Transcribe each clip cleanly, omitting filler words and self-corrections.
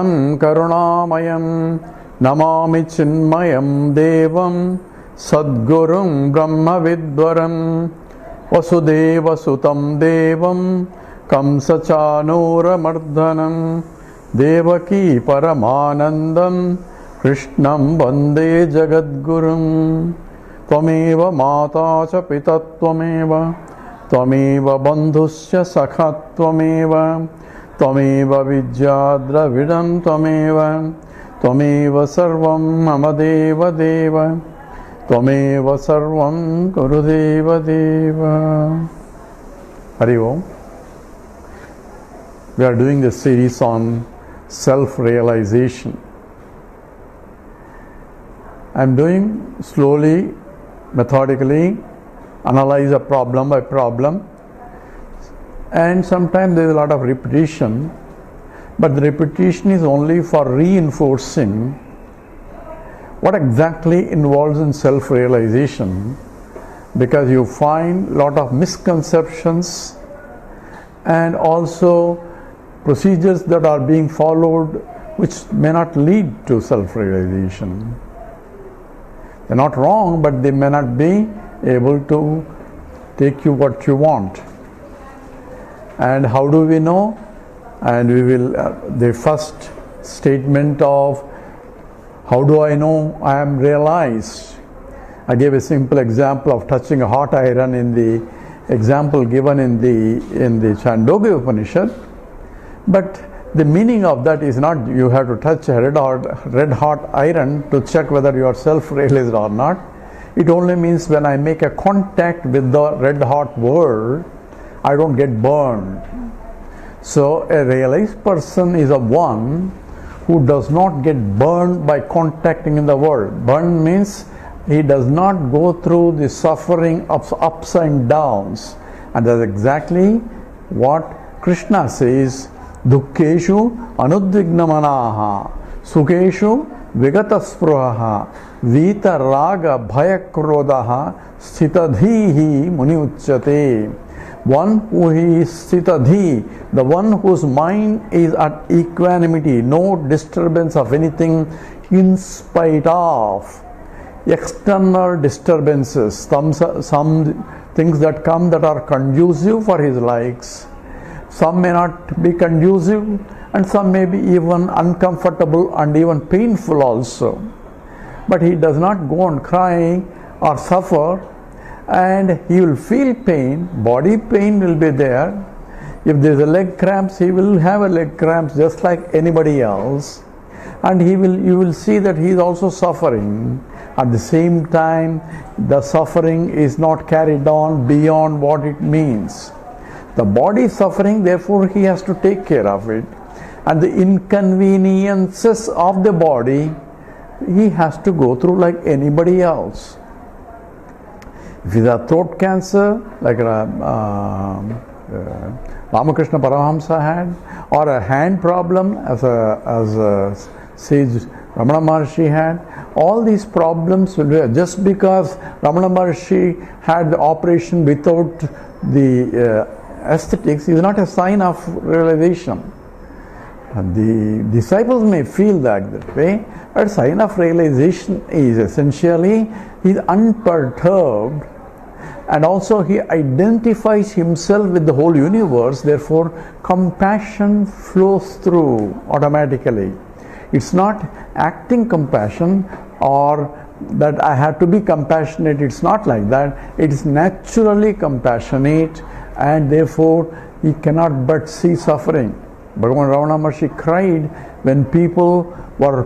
Shantam Karunamayam Namami Chinmayam Devam Sadgurum Brahma Vidvaram Vasudeva Sutam Devam Kamsachanura Mardhanam Devaki Paramanandam Krishnam Vande Jagadgurum Tvameva Mata Cha Pita Tvameva Tvameva Bandhusya Sakha Tvameva Tvameva Vidyadra Vidam Tvameva Tvameva Sarvam Mama Deva Deva Tvameva Sarvam Gurudeva Deva. Hari Om. We are doing this series on self-realization. I am doing slowly, methodically, analyze a problem by problem, and sometimes there is a lot of repetition, but the repetition is only for reinforcing what exactly involves in self-realization, because you find a lot of misconceptions and also procedures that are being followed which may not lead to self-realization. They're not wrong, but they may not be able to take you what you want. And how do we know? And we will, the first statement of how do I know I am realized? I gave a simple example of touching a hot iron in the example given in the Chandogya Upanishad. But the meaning of that is not you have to touch a red hot iron to check whether you are self-realized or not. It only means when I make a contact with the red hot world, I don't get burned. So a realized person is a one who does not get burned by contacting in the world. Burn means he does not go through the suffering of ups and downs. And that's exactly what Krishna says, Dukkeshu Anudvignamanaha Sukeshu Vigataspruhaha Vita Raga Bhayakrodaha Sthitadhihi Muni Uchyate. One who is Sthitadhi, the one whose mind is at equanimity, no disturbance of anything in spite of external disturbances, some things that come that are conducive for his likes. Some may not be conducive, and some may be even uncomfortable and even painful also. But he does not go on crying or suffer, and he will feel pain. Body pain will be there. If there is a leg cramps, he will have a leg cramps just like anybody else, and you will see that he is also suffering. At the same time, the suffering is not carried on beyond what it means. The body is suffering, therefore he has to take care of it. And the inconveniences of the body, he has to go through like anybody else. If it is a throat cancer, like Ramakrishna Paramahamsa had, or a hand problem, as sage Ramana Maharshi had, all these problems will be, just because Ramana Maharshi had the operation without the aesthetics is not a sign of realization. And the disciples may feel that way, but sign of realization is essentially he is unperturbed, and also he identifies himself with the whole universe, therefore compassion flows through automatically. It's not acting compassion or that I have to be compassionate, it's not like that. It is naturally compassionate, and therefore he cannot but see suffering. Bhagavan Ramana Maharshi cried when people were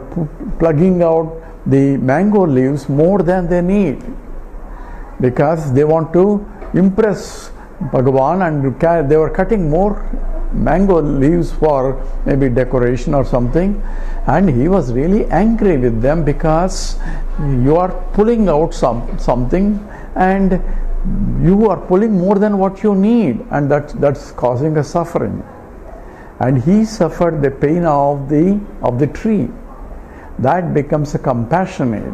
plugging out the mango leaves more than they need, because they want to impress Bhagavan, and they were cutting more mango leaves for maybe decoration or something, and he was really angry with them because you are pulling out something and you are pulling more than what you need, and that's causing a suffering. And he suffered the pain of the tree. That becomes a compassionate,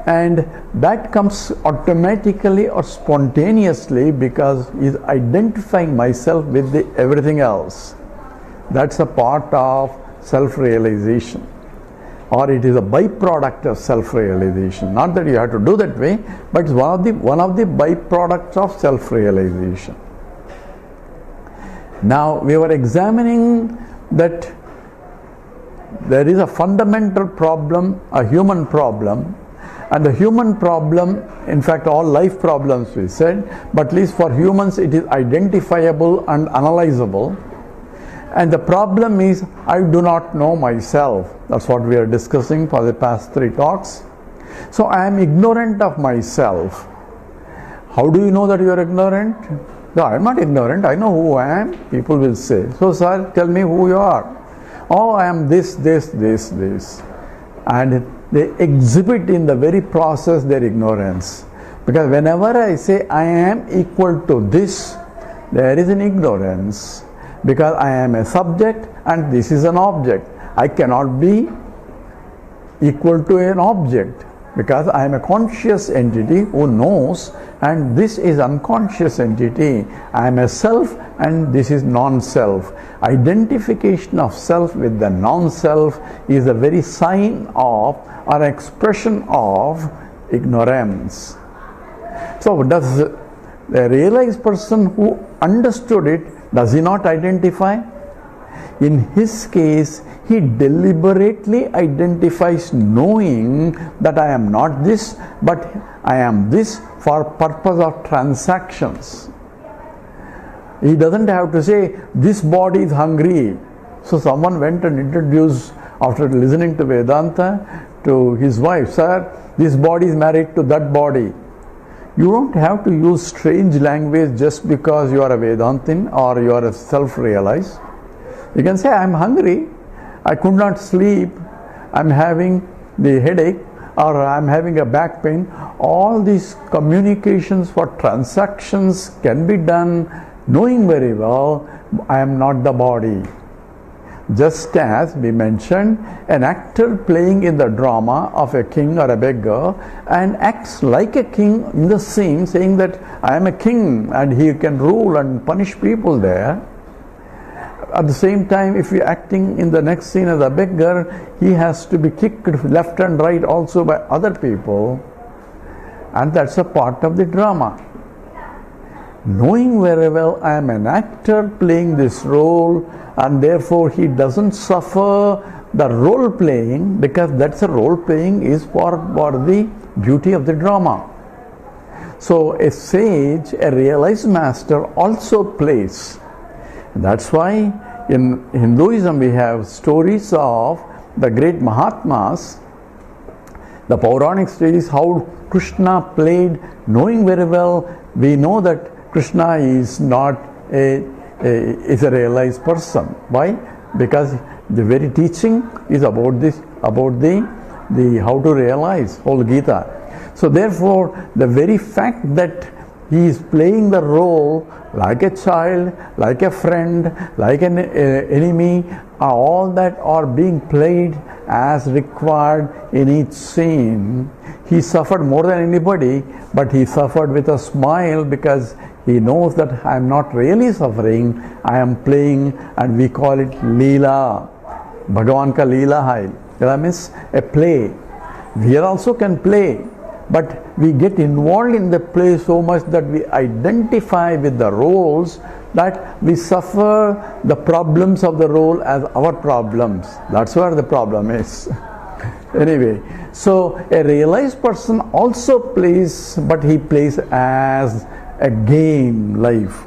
and that comes automatically or spontaneously because he is identifying myself with everything else. That's a part of self-realization, or it is a byproduct of self-realization. Not that you have to do that way, but it's one of the byproducts of self-realization. Now we were examining that there is a fundamental problem, a human problem, and the human problem, in fact all life problems we said, but at least for humans it is identifiable and analyzable. And the problem is, I do not know myself. That's what we are discussing for the past 3 talks. So I am ignorant of myself. How do you know that you are ignorant? No, I am not ignorant. I know who I am. People will say, so sir, tell me who you are. Oh, I am this. And they exhibit in the very process their ignorance. Because whenever I say I am equal to this, there is an ignorance. Because I am a subject and this is an object. I cannot be equal to an object because I am a conscious entity who knows, and this is unconscious entity. I am a self and this is non-self. Identification of self with the non-self is a very sign of or expression of ignorance. So does the realized person who understood it, does he not identify? In his case, he deliberately identifies knowing that I am not this, but I am this for purpose of transactions. He doesn't have to say, this body is hungry. So someone went and introduced, after listening to Vedanta, to his wife, sir, this body is married to that body. You don't have to use strange language just because you are a Vedantin or you are a self-realized. You can say, I am hungry, I could not sleep, I am having the headache, or I am having a back pain. All these communications for transactions can be done knowing very well I am not the body. Just as we mentioned, an actor playing in the drama of a king or a beggar and acts like a king in the scene, saying that I am a king and he can rule and punish people there. At the same time, if he is acting in the next scene as a beggar, he has to be kicked left and right also by other people, and that's a part of the drama. Knowing very well I am an actor playing this role, and therefore he doesn't suffer the role playing, because that's a role playing is for the beauty of the drama. So a sage, a realized master also plays. That's why in Hinduism we have stories of the great Mahatmas, the Puranic stories, how Krishna played, knowing very well. We know that Krishna is not is a realized person. Why? Because the very teaching is about this, about the how to realize, whole Gita. So therefore, the very fact that he is playing the role like a child, like a friend, like an enemy, all that are being played as required in each scene. He suffered more than anybody, but he suffered with a smile because he knows that I am not really suffering, I am playing, and we call it Leela. Bhagavan ka Leela hai. That means a play. We also can play, but we get involved in the play so much that we identify with the roles that we suffer the problems of the role as our problems. That's where the problem is. Anyway, so a realized person also plays, but he plays as a game life.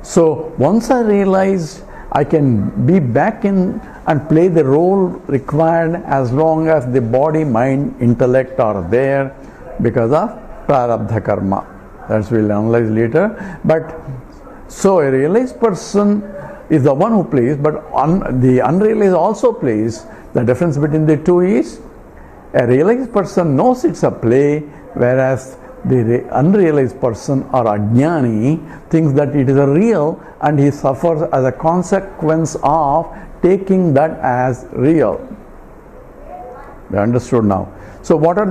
So once I realize I can be back in and play the role required as long as the body, mind, intellect are there because of prarabdha karma. That we'll analyze later. But so a realized person is the one who plays, but the unrealized also plays. The difference between the two is a realized person knows it's a play, whereas the unrealized person or ajnani thinks that it is a real, and he suffers as a consequence of taking that as real. We understood now. So what is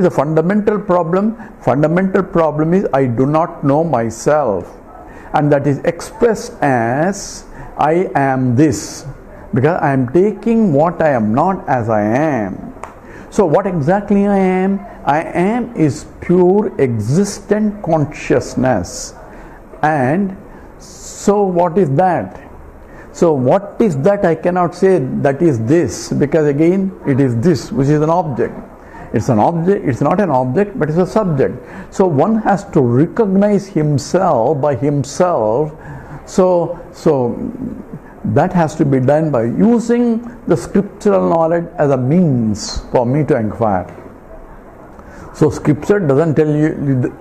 the fundamental problem? Fundamental problem is I do not know myself, and that is expressed as I am this. because I am taking what I am not as I am. So what exactly I am? I am is pure existent consciousness. And so what is that? So what is that? I cannot say that is this, because again it is this which is an object. It's an object, it's not an object, but it's a subject. So one has to recognize himself by himself. So that has to be done by using the scriptural knowledge as a means for me to inquire. So scripture doesn't tell you,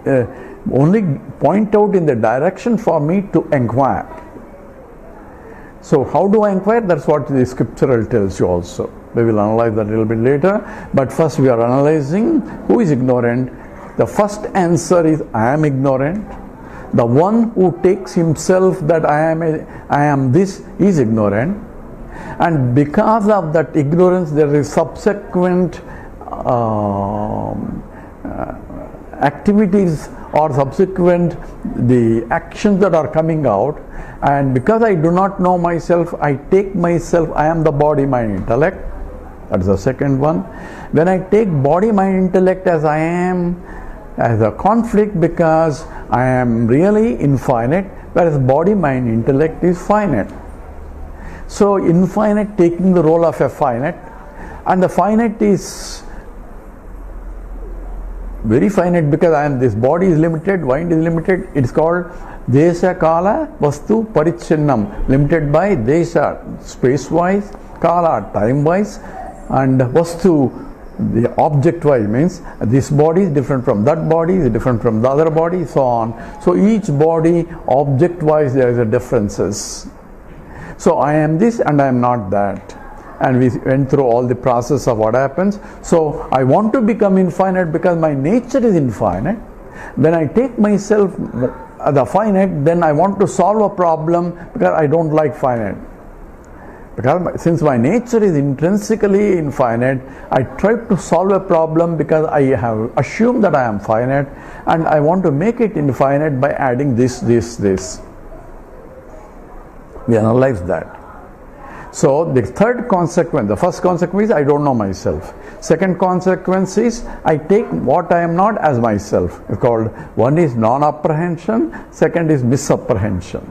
only point out in the direction for me to inquire. So how do I inquire? That's what the scriptural tells you also. We will analyze that a little bit later. But first we are analyzing who is ignorant. The first answer is I am ignorant. The one who takes himself that I am this is ignorant. And because of that ignorance there is subsequent activities or subsequent the actions that are coming out, and because I do not know myself, I take myself, I am the body, mind, intellect. That is the second one. When I take body, mind, intellect as I am, as a conflict, because I am really infinite, whereas body, mind, intellect is finite. So infinite taking the role of a finite, and the finite is very finite because this body is limited, mind is limited. It's called Desha Kala Vastu Parichinnam, limited by Desha space wise, Kala time wise, and Vastu the object wise, means this body is different from that body, is different from the other body, so on. So each body object wise there is a differences. So I am this and I am not that. And we went through all the process of what happens. So I want to become infinite because my nature is infinite. When I take myself the finite, then I want to solve a problem because I don't like finite. Because since my nature is intrinsically infinite, I try to solve a problem because I have assumed that I am finite, and I want to make it infinite by adding this. We analyze that. So the third consequence, the first consequence is I don't know myself. Second consequence is I take what I am not as myself. It's called, one is non-apprehension, second is misapprehension.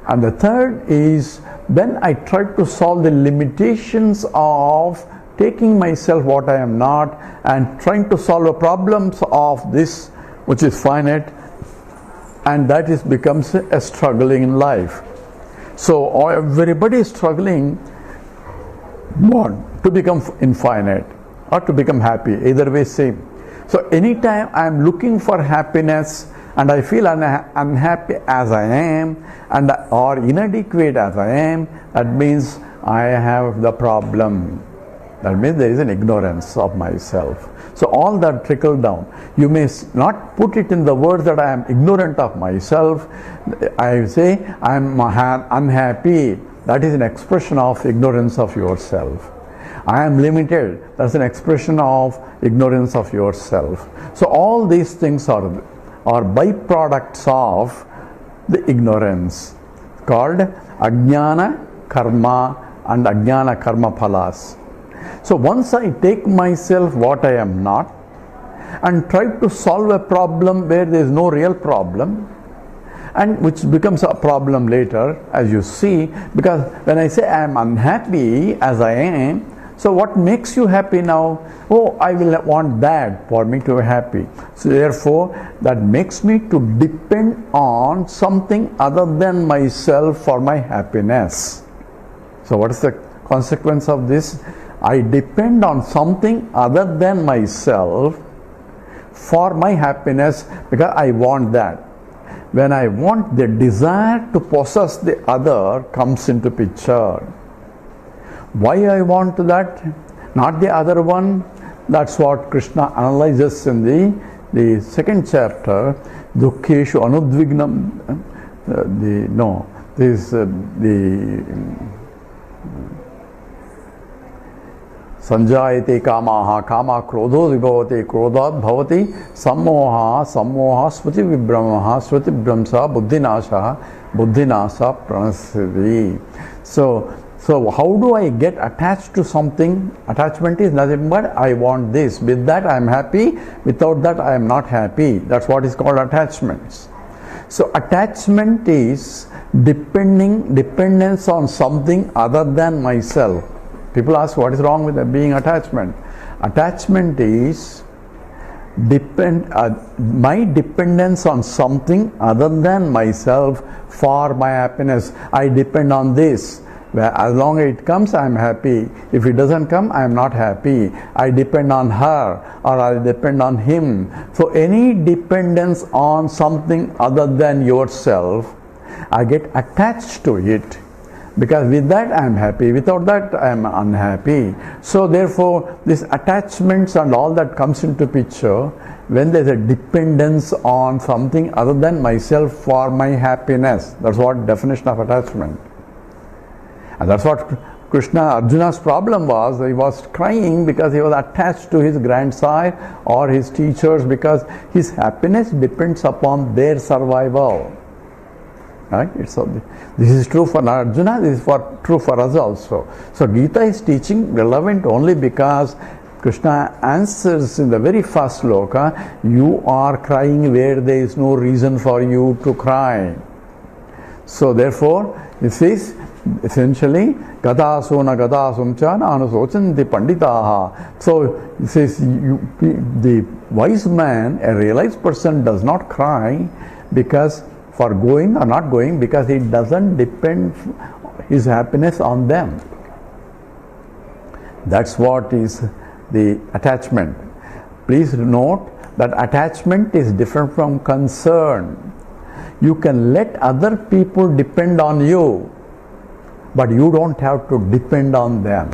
And the third is then I try to solve the limitations of taking myself what I am not and trying to solve the problems of this which is finite, and that becomes a struggling in life. So everybody is struggling to become infinite or to become happy, either way same. So anytime I am looking for happiness and I feel unhappy as I am or inadequate as I am, that means I have the problem. That means there is an ignorance of myself. So all that trickle down. You may not put it in the words that I am ignorant of myself. I say I am unhappy. That is an expression of ignorance of yourself. I am limited. That's an expression of ignorance of yourself. So all these things are byproducts of the ignorance, called Ajnana Karma and Ajnana Karma Phalas. So once I take myself what I am not and try to solve a problem where there is no real problem, and which becomes a problem later, as you see, because when I say I am unhappy as I am, so what makes you happy now? Oh, I will want that for me to be happy. So therefore, that makes me to depend on something other than myself for my happiness. So what is the consequence of this? I depend on something other than myself for my happiness because I want that. When I want, the desire to possess the other comes into picture. Why I want that, not the other one? That's what Krishna analyzes in the second chapter. Dukkeshu anudvignam. Sanjayate kamaha, kama krodho vibhavate, krodhat bhavati, sammoha, smriti vibhramaha, smriti vibhramsa, buddhinasa, buddhinasa pranasyati. So So how do I get attached to something? Attachment is nothing but I want this. With that I am happy. Without that I am not happy. That's what is called attachments. So attachment is dependence on something other than myself. People ask, what is wrong with being attachment? Attachment is my dependence on something other than myself for my happiness. I depend on this. As long as it comes, I am happy. If it doesn't come, I am not happy. I depend on her or I depend on him. So any dependence on something other than yourself, I get attached to it. Because with that I am happy, without that I am unhappy. So therefore, these attachments and all that comes into picture when there is a dependence on something other than myself for my happiness. That's what definition of attachment. And that's what Arjuna's problem was. He was crying because he was attached to his grandsire or his teachers, because his happiness depends upon their survival. Right? This is true for Arjuna, this is true for us also. So Gita is teaching relevant only because Krishna answers in the very first sloka, you are crying where there is no reason for you to cry. So therefore, this is essentially gadasuna gadasumcha anusochanti panditaha. So it says the wise man, a realized person, does not cry because for going or not going, because he doesn't depend his happiness on them. That's what is the attachment. Please note that attachment is different from concern. You can let other people depend on you, but you don't have to depend on them.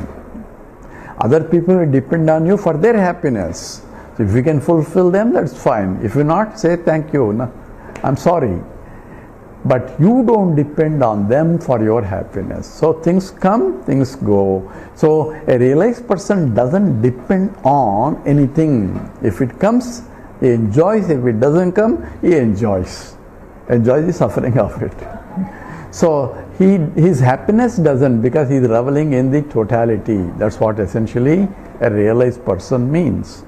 Other people will depend on you for their happiness. So if you can fulfill them, that's fine. If you not, say thank you. No, I'm sorry. But you don't depend on them for your happiness. So things come, things go. So a realized person doesn't depend on anything. If it comes, he enjoys. If it doesn't come, he enjoys the suffering of it. So his happiness doesn't, because he is reveling in the totality. That's what essentially a realized person means.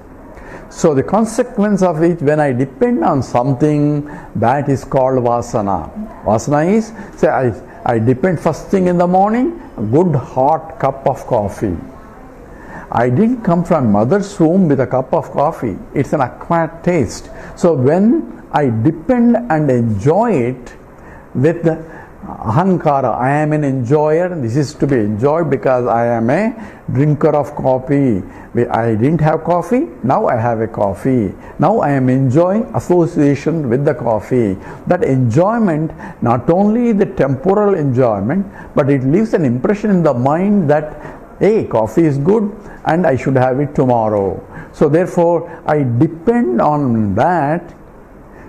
So the consequence of it, when I depend on something, that is called vasana. Vasana is, say I depend first thing in the morning, a good hot cup of coffee. I didn't come from mother's womb with a cup of coffee. It's an acquired taste. So when I depend and enjoy it with the ahankara, I am an enjoyer, this is to be enjoyed because I am a drinker of coffee. I didn't have coffee, now I have a coffee. Now I am enjoying association with the coffee. That enjoyment, not only the temporal enjoyment, but it leaves an impression in the mind that, hey, coffee is good and I should have it tomorrow. So therefore, I depend on that.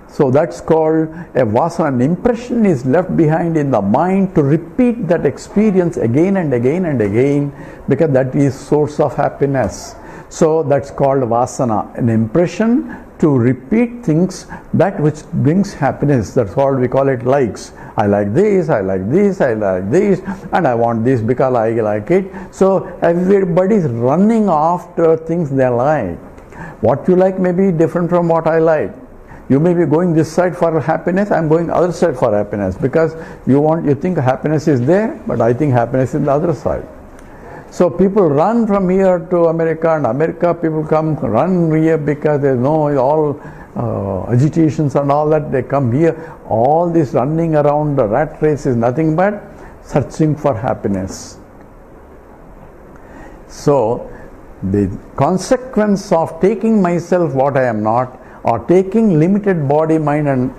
So that's called a vasana. An impression is left behind in the mind to repeat that experience again and again and again, because that is source of happiness. So that's called vasana. An impression to repeat things that which brings happiness. That's what we call it likes. I like this, I like this, I like this, and I want this because I like it. So everybody is running after things they like. What you like may be different from what I like. You may be going this side for happiness, I am going other side for happiness, because you think happiness is there, but I think happiness is the other side. So people run from here to America, and America people run here because they know all agitations and all that, they come here. All this running around the rat race is nothing but searching for happiness. So the consequence of taking myself what I am not, or taking limited body, mind and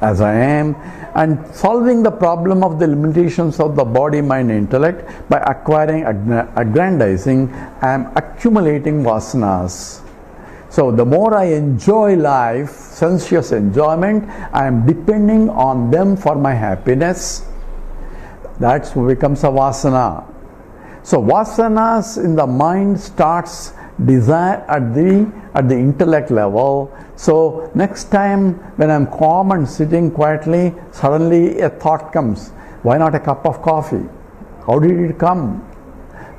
as I am, and solving the problem of the limitations of the body, mind, intellect by acquiring, aggrandizing, I am accumulating vasanas. So the more I enjoy life, sensuous enjoyment, I am depending on them for my happiness. That becomes a vasana. So vasanas in the mind starts desire at the intellect level. So next time when I'm calm and sitting quietly, suddenly a thought comes, why not a cup of coffee? How did it come?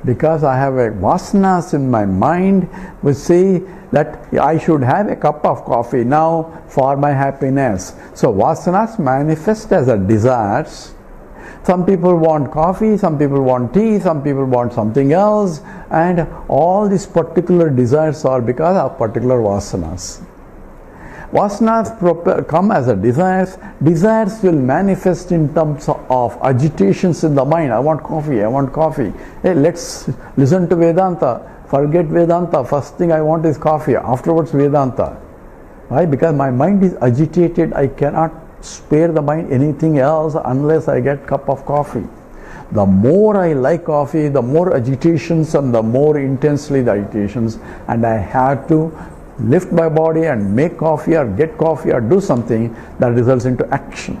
Because I have a vasanas in my mind which say that I should have a cup of coffee now for my happiness. So vasanas manifest as a desires. Some people want coffee, some people want tea, some people want something else, and all these particular desires are because of particular vasanas. Vasanas come as a desires. Desires will manifest in terms of agitations in the mind. I want coffee, I want coffee. Hey, let's listen to Vedanta. Forget Vedanta. First thing I want is coffee. Afterwards Vedanta. Why? Because my mind is agitated. I cannot spare the mind anything else unless I get cup of coffee. The more I like coffee, the more agitations and the more intensely the agitations, and I have to lift my body and make coffee or get coffee or do something that results into action.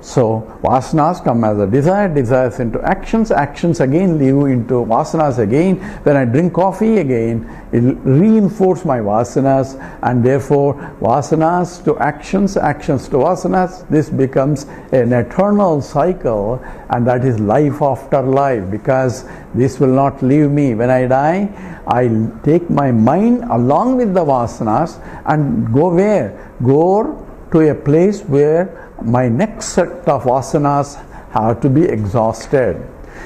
So vasanas come as a desire, desires into actions, actions again lead into vasanas again. When I drink coffee again, it will reinforce my vasanas, and therefore vasanas to actions, actions to vasanas. This becomes an eternal cycle, and that is life after life, because this will not leave me. When I die, I take my mind along with the vasanas and go where? Go to a place where my next set of vasanas have to be exhausted.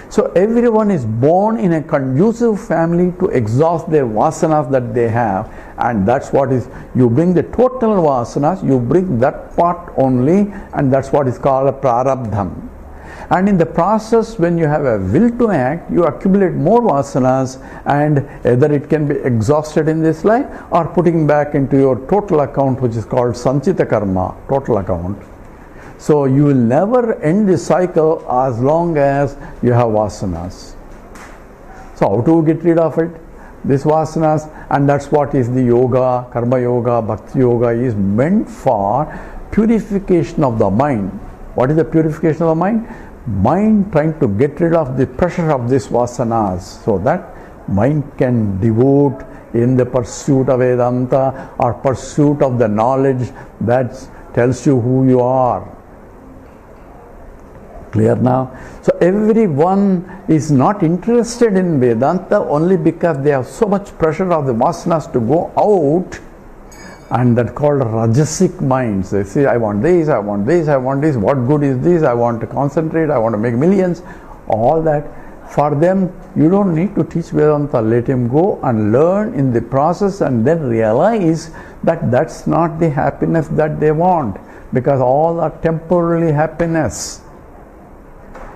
So everyone is born in a conducive family to exhaust their vasanas that they have, and that's what is, you bring the total vasanas, you bring that part only, and that's what is called a prarabdham. And in the process, when you have a will to act, you accumulate more vasanas, and either it can be exhausted in this life or putting back into your total account, which is called sanchita karma, total account. So you will never end this cycle as long as you have vasanas. So how to get rid of it? This vasanas, and that's what is the yoga, karma yoga, bhakti yoga is meant for purification of the mind. What is the purification of the mind? Mind trying to get rid of the pressure of these vasanas, so that mind can devote in the pursuit of Vedanta or pursuit of the knowledge that tells you who you are. Clear now? So everyone is not interested in Vedanta only because they have so much pressure of the vasanas to go out, and that's called rajasic minds. They say, I want this, I want this, I want this, what good is this, I want to concentrate, I want to make millions, all that. For them, you don't need to teach Vedanta. Let him go and learn in the process, and then realize that that's not the happiness that they want, because all are temporary happiness.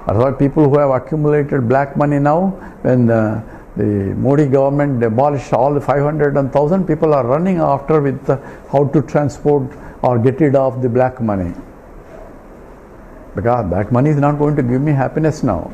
That's why people who have accumulated black money now, when the Modi government abolished all the 500 and 1,000, people are running after with how to transport or get rid of the black money. Because black money is not going to give me happiness now.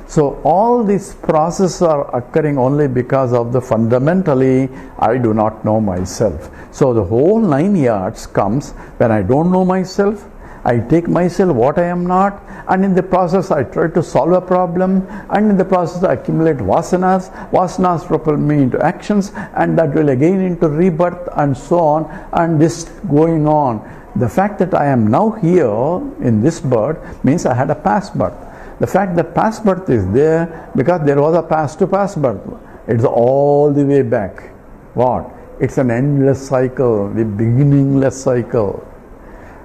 So all these processes are occurring only because of the fundamentally I do not know myself. So the whole 9 yards comes when I don't know myself. I take myself what I am not, and in the process I try to solve a problem, and in the process I accumulate vasanas. Vasanas propel me into actions, and that will again into rebirth, and so on, and this going on. The fact that I am now here in this birth means I had a past birth. The fact that past birth is there because there was a past to past birth. It's all the way back. What? It's an endless cycle, the beginningless cycle.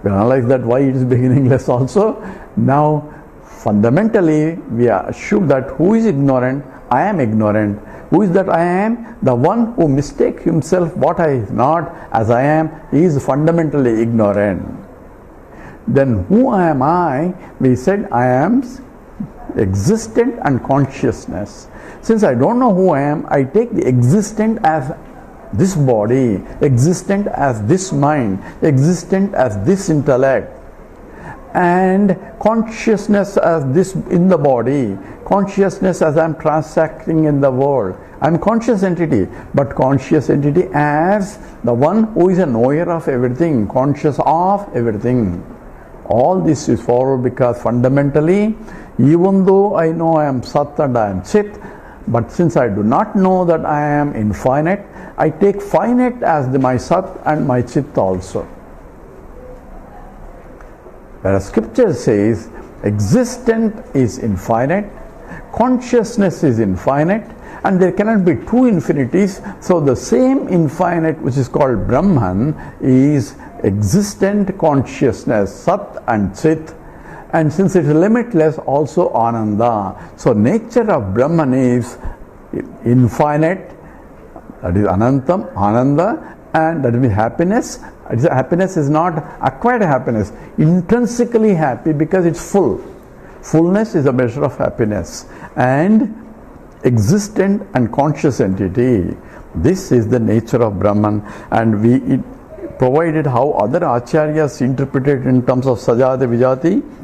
We analyze that why it is beginningless also. Now, fundamentally, we assume that who is ignorant? I am ignorant. Who is that I am? The one who mistakes himself what I is not as I am, he is fundamentally ignorant. Then who am I? We said I am existent and consciousness. Since I don't know who I am, I take the existent as this body, existent as this mind, existent as this intellect, and consciousness as this in the body, consciousness as I am transacting in the world. I am conscious entity, but conscious entity as the one who is a knower of everything, conscious of everything. All this is followed because fundamentally, even though I know I am Sat and I am Chit, but since I do not know that I am infinite, I take finite as my Sat and my Chit also. Whereas scripture says existent is infinite, Consciousness is infinite and there cannot be two infinities. So the same infinite which is called Brahman is existent consciousness, Sat and Chit. And since it is limitless, also Ananda. So nature of Brahman is infinite, that is Anantam, Ananda, and that means happiness. Happiness is not acquired happiness, intrinsically happy because it's full. Fullness is a measure of happiness. And existent and conscious entity. This is the nature of Brahman, and we provided how other acharyas interpreted in terms of Sajati Vijati.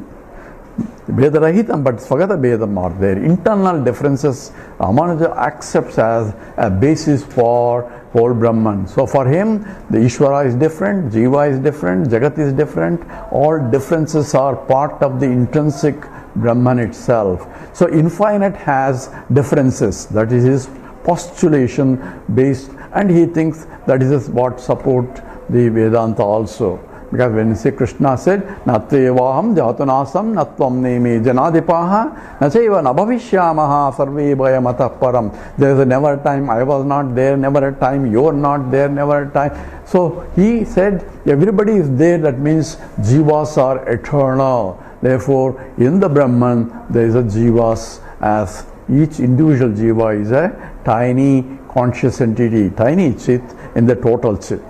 Vedarahitam, but Svagata Vedam are there. Internal differences Ramanuja accepts as a basis for whole Brahman. So for him, the Ishvara is different, Jiva is different, Jagat is different. All differences are part of the intrinsic Brahman itself. So infinite has differences. That is his postulation based, and he thinks that is what support the Vedanta also. Because when you see Krishna said, Natyevaham jatunasam natvam neme janadipaha nacheva nabhavishyamaha sarve bhayamatah param. There is a never time, I was not there, never a time, you are not there, never a time. So he said, everybody is there, that means jivas are eternal. Therefore, in the Brahman, there is a jivas, as each individual jiva is a tiny conscious entity, tiny chit in the total chit.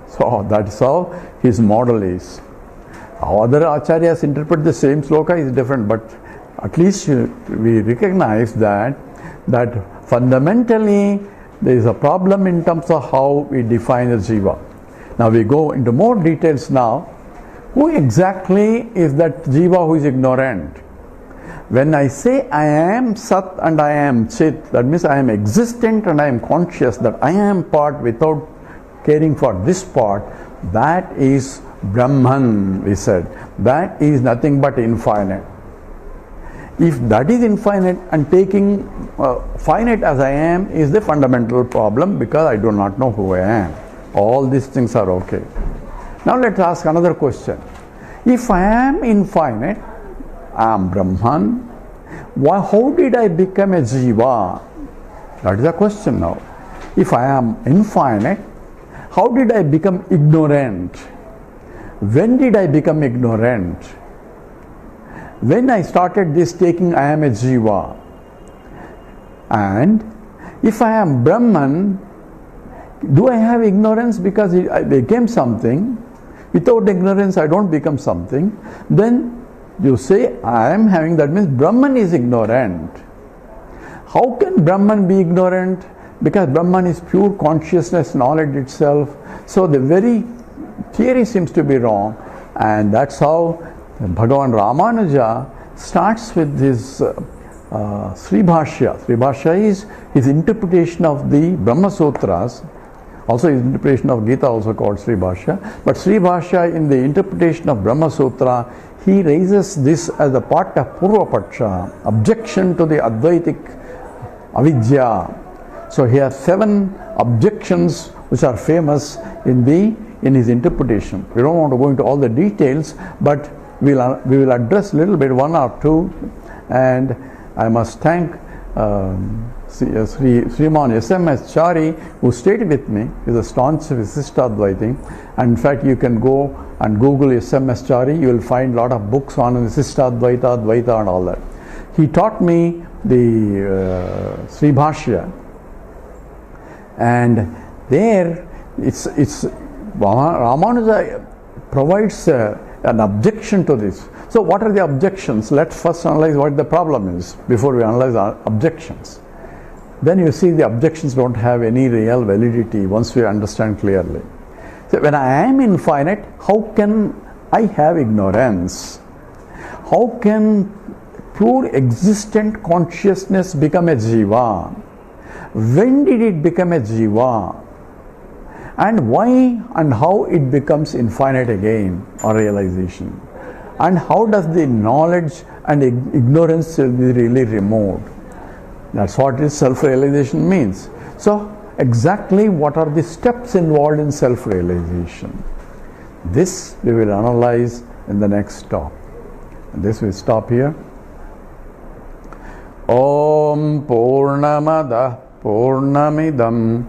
So that's how his model is. How other acharyas interpret the same sloka is different, but at least we recognize that fundamentally there is a problem in terms of how we define a jiva. Now we go into more details now. Who exactly is that jiva who is ignorant? When I say I am Sat and I am Chit, that means I am existent and I am conscious that I am part without caring for this part. That is Brahman, we said. That is nothing but infinite. If that is infinite and taking finite as I am is the fundamental problem, because I do not know who I am. All these things are okay. Now let's ask another question. If I am infinite, I am Brahman, how did I become a jiva? That is the question now. If I am infinite, how did I become ignorant? When did I become ignorant? When I started this taking I am a jiva. And if I am Brahman, do I have ignorance because I became something? Without ignorance I don't become something. Then you say I am having, that means Brahman is ignorant. How can Brahman be ignorant? Because Brahman is pure consciousness, knowledge itself. So the very theory seems to be wrong. And that's how Bhagavan Ramanuja starts with his Sri Bhashya. Sri Bhashya is his interpretation of the Brahma Sutras. Also his interpretation of Gita also called Sri Bhashya. But Sri Bhashya, in the interpretation of Brahma Sutra, he raises this as a part of Purva Paksha, objection to the Advaitic Avidya. So he has 7 objections which are famous in his interpretation. We don't want to go into all the details, but we will address a little bit, 1 or 2. And I must thank Sriman S.M.S. Chari, who stayed with me, is a staunch Visishta Advaita. And in fact, you can go and Google S.M.S. Chari, you will find a lot of books on Visishta Advaita, Advaita and all that. He taught me the Sri Bhashya. And there, it's Ramanuja provides an objection to this. So what are the objections? Let's first analyze what the problem is before we analyze our objections. Then you see the objections don't have any real validity once we understand clearly. So when I am infinite, how can I have ignorance? How can pure existent consciousness become a jiva? When did it become a jiva? And why and how it becomes infinite again, or realization? And how does the knowledge and ignorance be really removed? That's what is self-realization means. So exactly what are the steps involved in self-realization? This we will analyze in the next talk. And this will stop here. Om Purnamada Purnamidam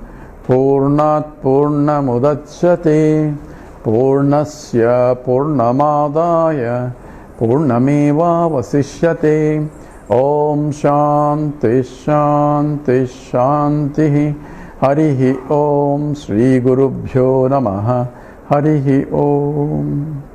Purnat Purnamudachyate Purnasya Purnamadaya Purnameva Vasishyate. Om Shanti Shanti Shanti. Harihi Om. Shri Gurubhyo Namaha. Harihi Om.